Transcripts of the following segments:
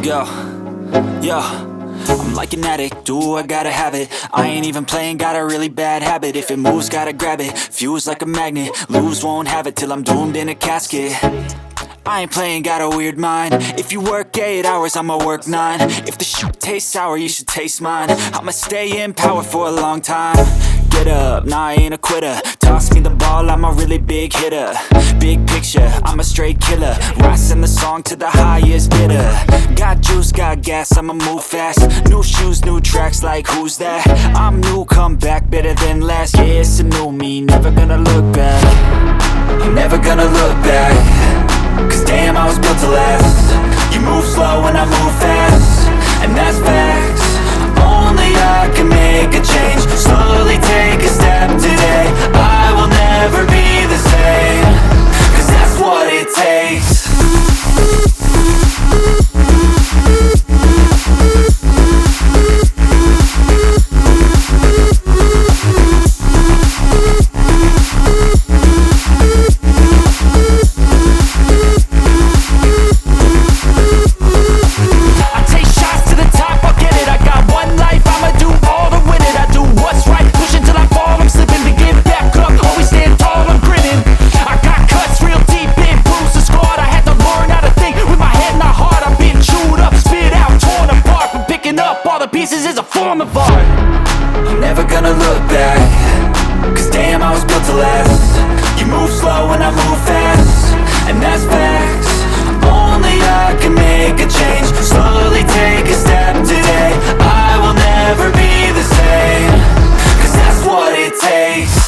Let's go. Yo, I'm like an addict, do I gotta have it. I ain't even playing, got a really bad habit. If it moves, gotta grab it, fuse like a magnet. Lose, won't have it till I'm doomed in a casket. I ain't playing, got a weird mind. If you work 8 hours, I'ma work 9. If the shit tastes sour, you should taste mine. I'ma stay in power for a long time. Get up, nah, I ain't a quitter. Toss me the ball, I'm a really big hitter. Big picture, I'm a straight killer. Rising the song to the highest bidder. Got juice, got gas, I'ma move fast. New shoes, new tracks, like who's that? I'm new, come back, better than last. Yeah, it's a new me, never gonna look back. I'm never gonna look back. Cause damn, I was built to last. You move slow and I move fast, and that's facts. Only I can make a change. Slowly take a step today. I will never be the same. Cause that's what it takes. Pieces is a form of art. I'm never gonna look back. Cause damn, I was built to last. You move slow and I move fast, and that's facts. Only I can make a change. Slowly take a step today. I will never be the same. Cause that's what it takes.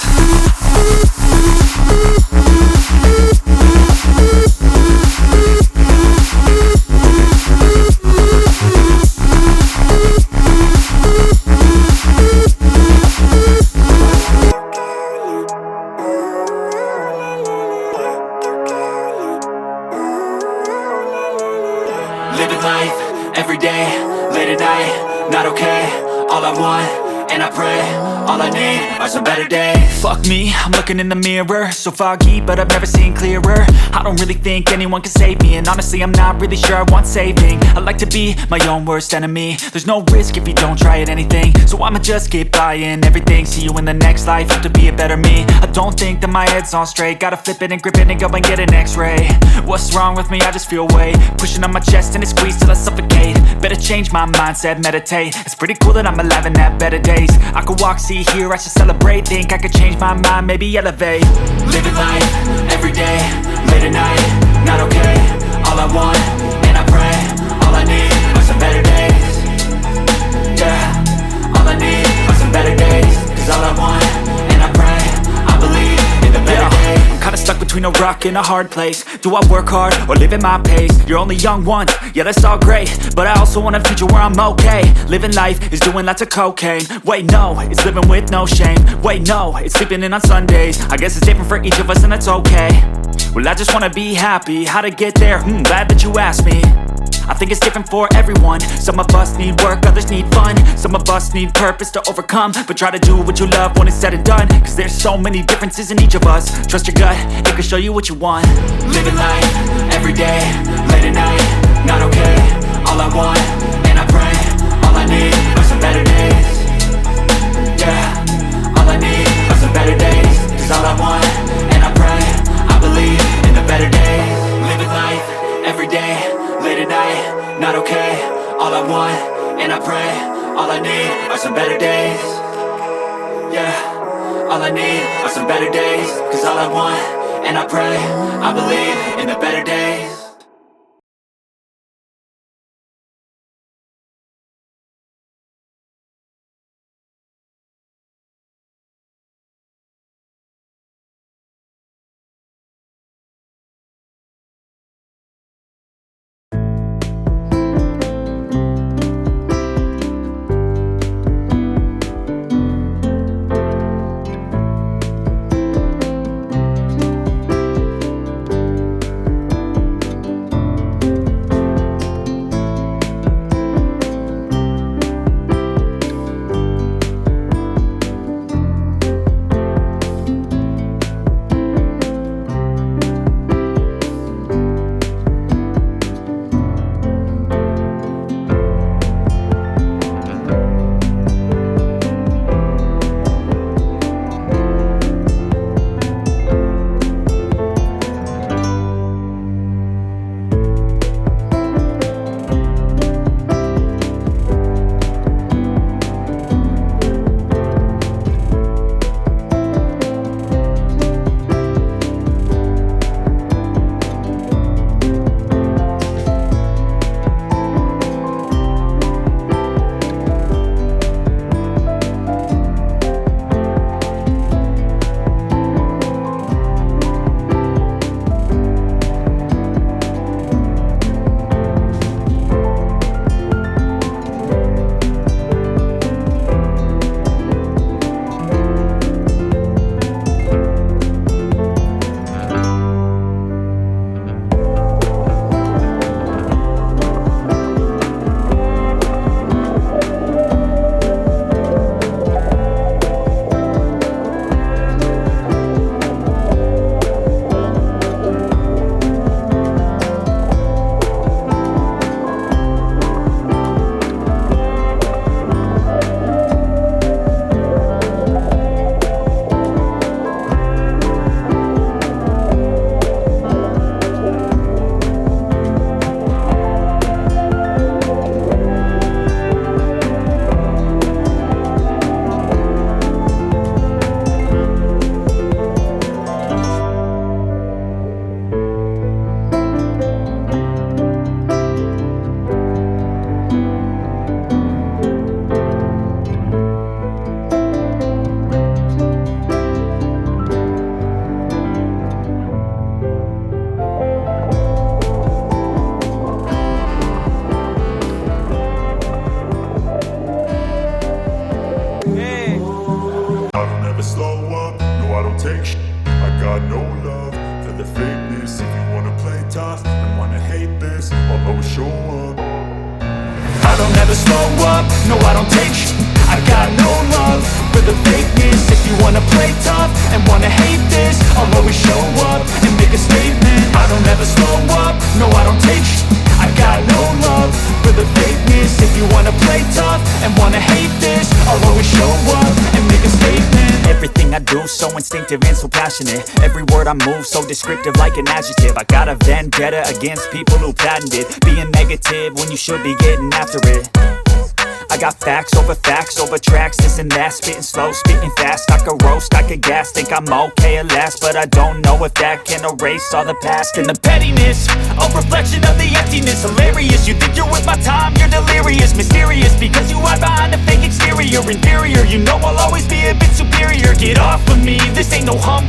Living life, everyday, late at night, not okay. All I want, and I pray, all I need are some better days. Fuck me, I'm looking in the mirror, so foggy, but I've never seen clearer. I don't really think anyone can save me, and honestly I'm not really sure I want saving. I like to be my own worst enemy. There's no risk if you don't try at anything, so I'ma just keep buying everything. See you in the next life, have to be a better me. I don't think that my head's on straight, gotta flip it and grip it and go and get an x-ray. What's wrong with me? I just feel weight pushing on my chest and it squeezes till I suffocate. Better change my mindset, meditate. It's pretty cool that I'm alive and have better days. I could walk, see, hear, I should celebrate. Think I could change my mind, maybe elevate. Living life, everyday, late at night, not okay. All I want, and I pray, all I need are some better days. Yeah, all I need are some better days. Cause all I want, and I pray, I believe in the better days. I'm kinda stuck between a rock and a hard place. Do I work hard or live at my pace? You're only young once, yeah that's all great, but I also want a future where I'm okay. Living life is doing lots of cocaine. Wait no, it's living with no shame. Wait no, it's sleeping in on Sundays. I guess it's different for each of us and that's okay. Well I just wanna be happy, how to get there? Glad that you asked me. I think it's different for everyone. Some of us need work, others need fun. Some of us need purpose to overcome. But try to do what you love when it's said and done. Cause there's so many differences in each of us. Trust your gut, it can show you what you want. Living life, everyday, late at night, not okay. All I want, and I pray, all I need are some better days. Yeah, all I need are some better days. Cause all I want, and I pray, I believe in the better days. Living life, everyday, late at night, not okay. All I want, and I pray, all I need are some better days. Yeah, all I need are some better days. Cause all I want, and I pray, I believe in the better days. take shit. I got no love for the fakeness. If you wanna play tough and wanna hate this, I'll always show up. I don't ever slow up, no I don't take sh*t. I got no love for the fakeness. If you wanna play tough and wanna hate this, I'll always show up and make a statement. I don't ever slow up, no I don't take sh*t. I got no love for the fakeness. If you wanna play tough and wanna hate this, I'll always show up and make a statement. Everything I do so instinctive and so passionate. Every word I move so descriptive like an adjective. I got a vendetta against people who patented being negative when you should be getting after it. I got facts over tracks, this and that. Spitting slow, spitting fast. I could roast, I could gas. Think I'm okay at last, but I don't know if that can erase all the past. And the pettiness, a reflection of the emptiness. Hilarious, you think you're with my time, you're delirious. Mysterious, because you hide behind a fake exterior. Inferior, you know I'll always be a bit superior. Get off of me, this ain't no humble